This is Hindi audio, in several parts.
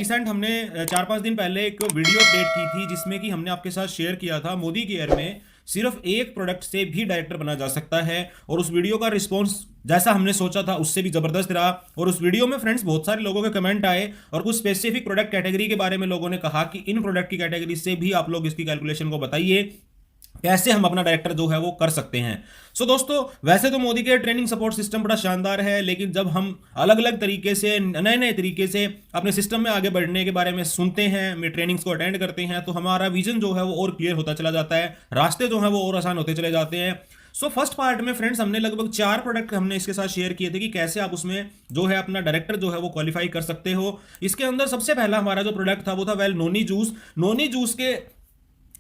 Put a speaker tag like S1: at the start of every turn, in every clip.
S1: रिसेंट हमने 4-5 दिन पहले एक वीडियो अपडेट की थी जिसमें कि हमने आपके साथ शेयर किया था मोदी केयर में सिर्फ एक प्रोडक्ट से भी डायरेक्टर बना जा सकता है। और उस वीडियो का रिस्पॉन्स जैसा हमने सोचा था उससे भी जबरदस्त रहा। और उस वीडियो में फ्रेंड्स बहुत सारे लोगों के कमेंट आए और कुछ स्पेसिफिक प्रोडक्ट कैटेगरी के बारे में लोगों ने कहा कि इन प्रोडक्ट की कैटेगरी से भी आप लोग इसकी कैलकुलेशन को बताइए, कैसे हम अपना डायरेक्टर जो है वो कर सकते हैं। दोस्तों, वैसे तो मोदी के ट्रेनिंग सपोर्ट सिस्टम बड़ा शानदार है, लेकिन जब हम अलग अलग तरीके से नए नए तरीके से अपने सिस्टम में आगे बढ़ने के बारे में सुनते हैं, में ट्रेनिंग्स को अटेंड करते हैं, तो हमारा विजन जो है वो और क्लियर होता चला जाता है, रास्ते जो है वो और आसान होते चले जाते हैं। फर्स्ट पार्ट में फ्रेंड्स हमने लगभग 4 प्रोडक्ट हमने इसके साथ शेयर किए थे कि कैसे आप उसमें जो है अपना डायरेक्टर जो है वो क्वालिफाई कर सकते हो। इसके अंदर सबसे पहला हमारा जो प्रोडक्ट था वो था well noni juice. Noni juice के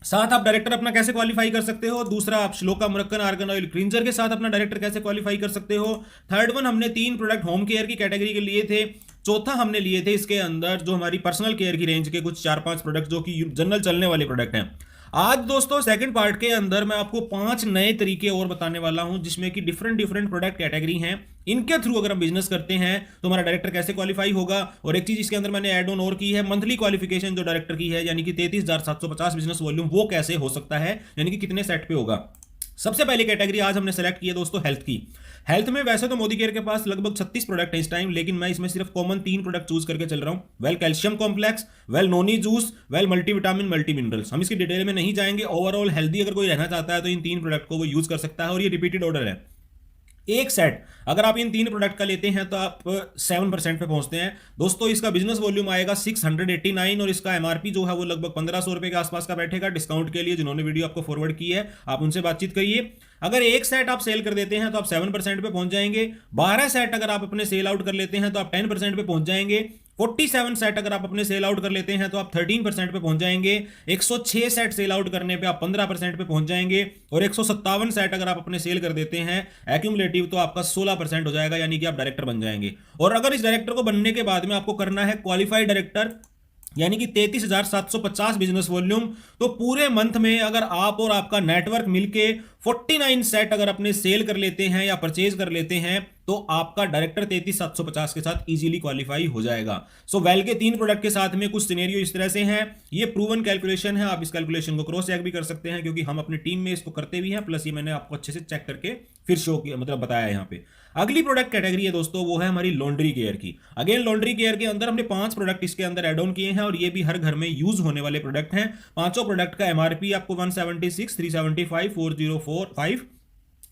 S1: साथ आप डायरेक्टर अपना कैसे क्वालिफाई कर सकते हो। दूसरा, आप श्लोका मुरक्कन आर्गन ऑयल क्लींजर के साथ अपना डायरेक्टर कैसे क्वालिफाई कर सकते हो। थर्ड वन, हमने 3 प्रोडक्ट होम केयर की कैटेगरी के लिए थे। चौथा हमने लिए थे इसके अंदर जो हमारी पर्सनल केयर की रेंज के कुछ 4-5 प्रोडक्ट जो कि जनरल चलने वाले प्रोडक्ट हैं। आज दोस्तों सेकंड पार्ट के अंदर मैं आपको 5 नए तरीके और बताने वाला हूं जिसमें कि डिफरेंट डिफरेंट प्रोडक्ट कैटेगरी हैं। इनके थ्रू अगर हम बिजनेस करते हैं तो हमारा डायरेक्टर कैसे क्वालिफाई होगा। और एक चीज इसके अंदर मैंने ऐड ऑन और की है, मंथली क्वालिफिकेशन जो डायरेक्टर की है यानी कि 33,750 बिजनेस वॉल्यूम, वो कैसे हो सकता है, यानी कि कितने सेट पे होगा। सबसे पहली कैटेगरी आज हमने सेलेक्ट की है दोस्तों हेल्थ की। हेल्थ में वैसे तो मोदी केयर के पास लगभग 36 प्रोडक्ट है इस टाइम, लेकिन मैं इसमें सिर्फ कॉमन 3 प्रोडक्ट चूज करके चल रहा हूं। Well calcium complex, well noni juice, well multivitamin multi minerals. हम इसकी डिटेल में नहीं जाएंगे। ओवरऑल हेल्दी अगर कोई रहना चाहता है तो इन 3 प्रोडक्ट को वो यूज कर सकता है और ये रिपीटेड ऑर्डर है। एक सेट अगर आप इन 3 प्रोडक्ट का लेते हैं तो आप 7% पे पहुंचते हैं दोस्तों। इसका बिजनेस वॉल्यूम आएगा 689 और इसका एमआरपी जो है वो लगभग 1500 रुपए के आसपास का बैठेगा। डिस्काउंट के लिए जिन्होंने वीडियो आपको फॉरवर्ड की है आप उनसे बातचीत करिए। अगर एक सेट आप सेल कर देते हैं तो आप 7% पे पहुंच जाएंगे। 12 सेट अगर आप अपने सेल आउट कर लेते हैं तो आप 10% पे पहुंच जाएंगे। 47 सेट अगर आप अपने सेल आउट कर लेते हैं तो आप 13% पे पहुंच जाएंगे। 106 सेट सेल आउट करने पे आप 15% पे पहुंच जाएंगे। और 157 सेट अगर आप अपने सेल कर देते हैं एक्यूमुलेटिव तो आपका 16% हो जाएगा, यानी कि आप डायरेक्टर बन जाएंगे। और अगर इस डायरेक्टर को बनने के बाद में आपको करना है क्वालिफाइड डायरेक्टर यानी कि 33,750 बिजनेस वॉल्यूम, तो पूरे मंथ में अगर आप और आपका नेटवर्क मिलके 49 सेट अगर अपने सेल कर लेते हैं या परचेज कर लेते हैं तो आपका डायरेक्टर 33,750 के साथ इजीली क्वालिफाई हो जाएगा। वेल के 3 प्रोडक्ट के साथ में कुछ सिनेरियो इस तरह से हैं। ये प्रूवन कैलकुलेशन है, आप इस कैलकुलेशन को क्रॉस चेक भी कर सकते हैं क्योंकि हम अपनी टीम में इसको करते भी हैं, प्लस ये मैंने आपको अच्छे से चेक करके फिर शो किया, मतलब बताया यहाँ पे। अगली प्रोडक्ट कैटेगरी है दोस्तों वो है हमारी लॉन्ड्री केयर की। अगेन लॉन्ड्री केयर के अंदर हमने 5 प्रोडक्ट इसके अंदर एड ऑन किए हैं और ये भी हर घर में यूज होने वाले प्रोडक्ट हैं। पांचों प्रोडक्ट का एमआरपी आपको 176, 375, 4045,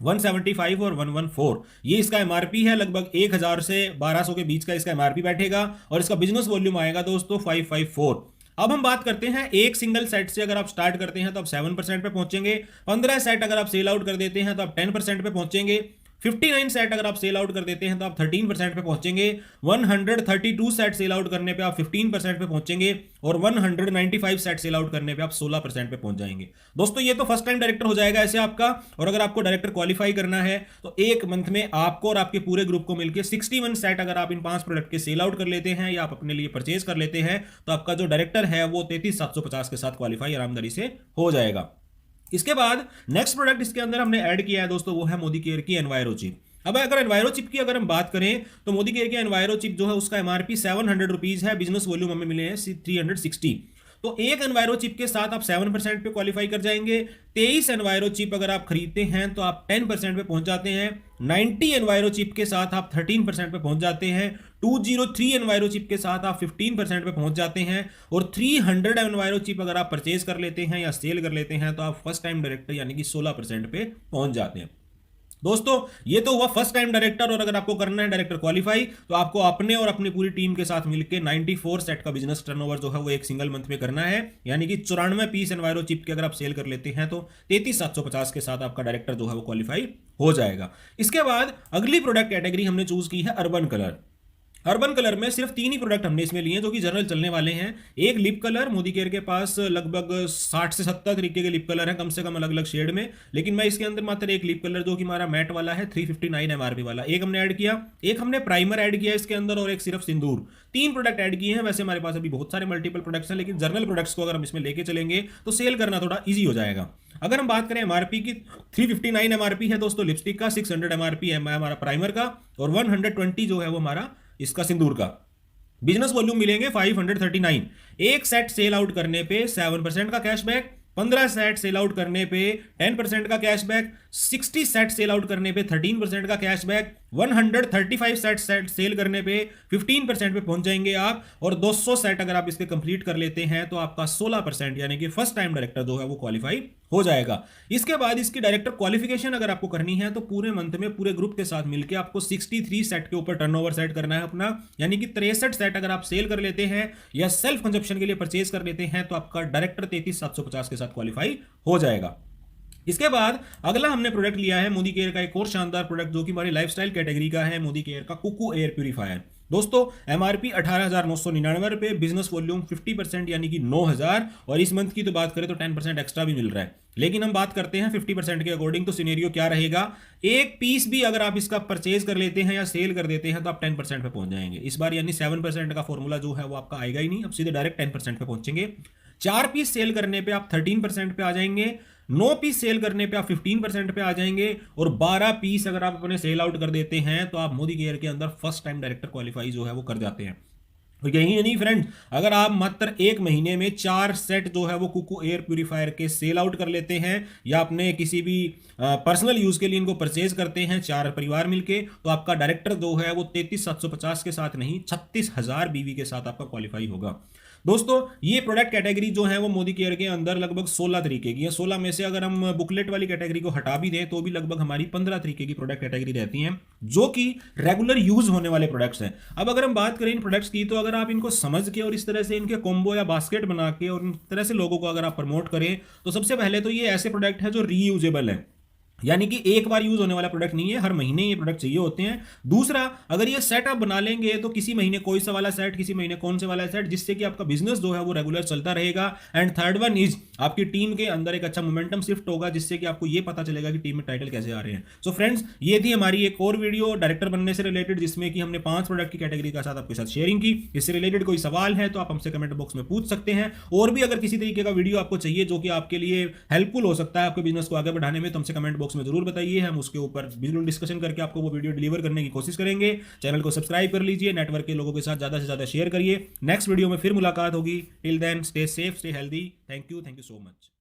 S1: 175 और 114 ये इसका एमआरपी है। लगभग 1000 से 1200 के बीच का इसका एमआरपी बैठेगा और इसका बिजनेस वॉल्यूम आएगा दोस्तों 554। अब हम बात करते हैं एक सिंगल सेट से अगर आप स्टार्ट करते हैं तो आप 7% पे पहुंचेंगे। 15 सेट अगर आप सेल आउट कर देते हैं तो आप 10% पे पहुंचेंगे। 59 सेट अगर आप सेल आउट कर देते हैं तो आप 13% पे पहुंचेंगे। 132 सेट सेल आउट करने पे आप 15% पे पहुंचेंगे और 195 सेट सेल आउट करने पे आप 16% पे पहुंच जाएंगे। दोस्तों ये तो फर्स्ट टाइम डायरेक्टर हो जाएगा ऐसे आपका। और अगर आपको डायरेक्टर क्वालिफाई करना है तो एक मंथ में आपको और आपके पूरे ग्रुप को मिलकर 61 सेट अगर आप इन 5 प्रोडक्ट के सेल आउट कर लेते हैं या आप अपने लिए परचेज कर लेते हैं तो आपका जो डायरेक्टर है वो 33,750 के साथ क्वालिफाई आरामदारी से हो जाएगा। इसके बाद नेक्स्ट प्रोडक्ट इसके अंदर हमने ऐड किया है दोस्तों वो है मोदी केयर की एनवायरो चिप। अब अगर एनवायरो चिप की अगर हम बात करें तो मोदी केयर की एनवायरो चिप जो है उसका एमआरपी 700 रुपीज है। बिजनेस वॉल्यूम हमें मिले हैं 360। तो एक एनवायरो चिप के साथ आप 7% पे क्वालिफाई कर जाएंगे। 23 एनवायरो चिप अगर आप खरीदते हैं तो आप 10% पे पहुंच जाते हैं। 90 एनवायरो चिप के साथ आप 13% पे पहुंच जाते हैं। 203 एनवायरो चिप के साथ आप 15% पे पहुंच जाते हैं। और 300 एनवायरो चिप अगर आप परचेज कर लेते हैं या सेल कर लेते हैं तो आप फर्स्ट टाइम डायरेक्टर यानी कि 16% पे पहुंच जाते हैं। दोस्तों ये तो हुआ फर्स्ट टाइम डायरेक्टर। और अगर आपको करना है डायरेक्टर क्वालिफाई तो आपको अपने और अपनी पूरी टीम के साथ मिलकर 94 सेट का बिजनेस टर्नओवर जो है वो एक सिंगल मंथ में करना है, यानी कि 94 पीस एनवायरो चिप के अगर आप सेल कर लेते हैं तो 33,750 के साथ आपका डायरेक्टर जो है वो क्वालिफाई हो जाएगा। इसके बाद अगली प्रोडक्ट कैटेगरी हमने चूज की है अर्बन कलर। अर्बन कलर में सिर्फ 3 ही प्रोडक्ट हमने इसमें लिए जो कि जनरल चलने वाले हैं। एक लिप कलर, मोदी केयर के पास लगभग 60 से 70 तरीके के लिप कलर हैं कम से कम अलग अलग शेड में, लेकिन मैं इसके अंदर मात्र एक लिप कलर जो कि हमारा मैट वाला है 359 एमआरपी वाला एक हमने ऐड किया। एक हमने प्राइमर ऐड किया इसके अंदर और एक सिर्फ सिंदूर। 3 प्रोडक्ट ऐड किए हैं। वैसे हमारे पास अभी बहुत सारे मल्टीपल प्रोडक्ट्स हैं, लेकिन जनरल प्रोडक्ट्स को अगर हम इसमें लेके चलेंगे तो सेल करना थोड़ा ईजी हो जाएगा। अगर हम बात करें एमआरपी की, 359 एमआरपी है दोस्तों लिपस्टिक का, 600 एमआरपी है हमारा प्राइमर का और 120 जो है वो हमारा इसका सिंदूर का। बिजनेस वॉल्यूम मिलेंगे 539। एक सेट सेल आउट करने पे 7% का कैशबैक, 15 सेट सेल आउट करने पे 10% का कैशबैक, 60 सेट सेल आउट करने पे 13% का कैशबैक, 135 सेट सेल करने पे 15% पे पहुंच जाएंगे आप, और 200 सेट अगर आप इसके कंप्लीट कर लेते हैं तो आपका 16% यानी कि फर्स्ट टाइम डायरेक्टर जो है वो क्वालिफाई हो जाएगा। इसके बाद इसकी डायरेक्टर क्वालिफिकेशन अगर आपको करनी है तो पूरे मंथ में पूरे ग्रुप के साथ मिलकर आपको 63 सेट के ऊपर टर्नओवर सेट करना है अपना, यानी कि 63 सेट अगर आप सेल कर लेते हैं या सेल्फ कंजप्शन के लिए परचेज कर लेते हैं तो आपका डायरेक्टर 33750 के साथ क्वालिफाई हो जाएगा। इसके बाद अगला हमने प्रोडक्ट लिया है मोदी केयर का एक और शानदार प्रोडक्ट जो कि हमारी लाइफस्टाइल कैटेगरी का है, मोदी केयर का कुकू एयर प्यूरीफायर। दोस्तों एमआरपी 18,999 रुपए, बिजनेस वॉल्यूम 50% यानी कि 9,000, और इस मंथ की तो बात करें तो 10% एक्स्ट्रा भी मिल रहा है। लेकिन हम बात करते हैं 50% के अकॉर्डिंग, तो सिनेरियो क्या रहेगा, एक पीस भी अगर आप इसका परचेज कर लेते हैं या सेल कर देते हैं तो आप 10% पे पहुंच जाएंगे इस बार, यानी 7% का फॉर्मूला जो है वो आपका आएगा ही नहीं, अब सीधे डायरेक्ट 10% पे पहुंचेंगे। 4 पीस सेल करने पे आप 13% पे आ जाएंगे, 9 पीस सेल करने पे आप 15% पे आ जाएंगे, और 12 पीस अगर आप अपने सेल आउट कर देते हैं तो आप मोदी केयर के अंदर फर्स्ट टाइम डायरेक्टर क्वालिफाई जो है वो कर जाते हैं। और यही नहीं फ्रेंड्स, अगर आप मात्र एक महीने में 4 सेट जो है वो कुकू एयर प्यूरीफायर के सेल आउट कर लेते हैं या अपने किसी भी पर्सनल यूज के लिए इनको परचेज करते हैं 4 परिवार मिलके, तो आपका डायरेक्टर जो है वो 33,750 के साथ नहीं 36,000 बीवी के साथ आपका क्वालिफाई होगा। दोस्तों ये प्रोडक्ट कैटेगरी जो है वो मोदी केयर के अंदर लगभग 16 तरीके की है। 16 में से अगर हम बुकलेट वाली कैटेगरी को हटा भी दें तो भी लगभग हमारी 15 तरीके की प्रोडक्ट कैटेगरी रहती हैं जो कि रेगुलर यूज होने वाले प्रोडक्ट्स हैं। अब अगर हम बात करें इन प्रोडक्ट्स की, तो अगर आप इनको समझ के और इस तरह से इनके कॉम्बो या बास्केट बना के और इन तरह से लोगों को अगर आप प्रमोट करें तो सबसे पहले तो ये ऐसे प्रोडक्ट है जो रीयूजेबल है, यानी कि एक बार यूज होने वाला प्रोडक्ट नहीं है, हर महीने ये प्रोडक्ट चाहिए होते हैं। दूसरा, अगर ये सेट आप बना लेंगे तो किसी महीने कोई सा वाला सेट, किसी महीने कौन से वाला सेट, जिससे कि आपका बिजनेस जो है वो रेगुलर चलता रहेगा। एंड थर्ड वन इज आपकी टीम के अंदर एक अच्छा मोमेंटम शिफ्ट होगा जिससे कि आपको ये पता चलेगा कि टीम में टाइटल कैसे आ रहे हैं। सो फ्रेंड्स, ये थी हमारी एक और वीडियो डायरेक्टर बनने से रिलेटेड जिसमें कि हमने 5 प्रोडक्ट की कैटेगरी का साथ आपके साथ शेयरिंग की। इससे रिलेटेड कोई सवाल है तो आप हमसे कमेंट बॉक्स में पूछ सकते हैं, और भी अगर किसी तरीके का वीडियो आपको चाहिए जो कि आपके लिए हेल्पफुल हो सकता है आपके बिजनेस को आगे बढ़ाने में, तो हमसे कमेंट बॉक्स में जरूर बताइए, हम उसके ऊपर बिल्कुल डिस्कशन करके आपको वो वीडियो डिलीवर करने की कोशिश करेंगे। चैनल को सब्सक्राइब कर लीजिए, नेटवर्क के लोगों के साथ ज्यादा से ज्यादा शेयर करिए। नेक्स्ट वीडियो में फिर मुलाकात होगी। Till then stay safe, stay healthy. Thank you so much.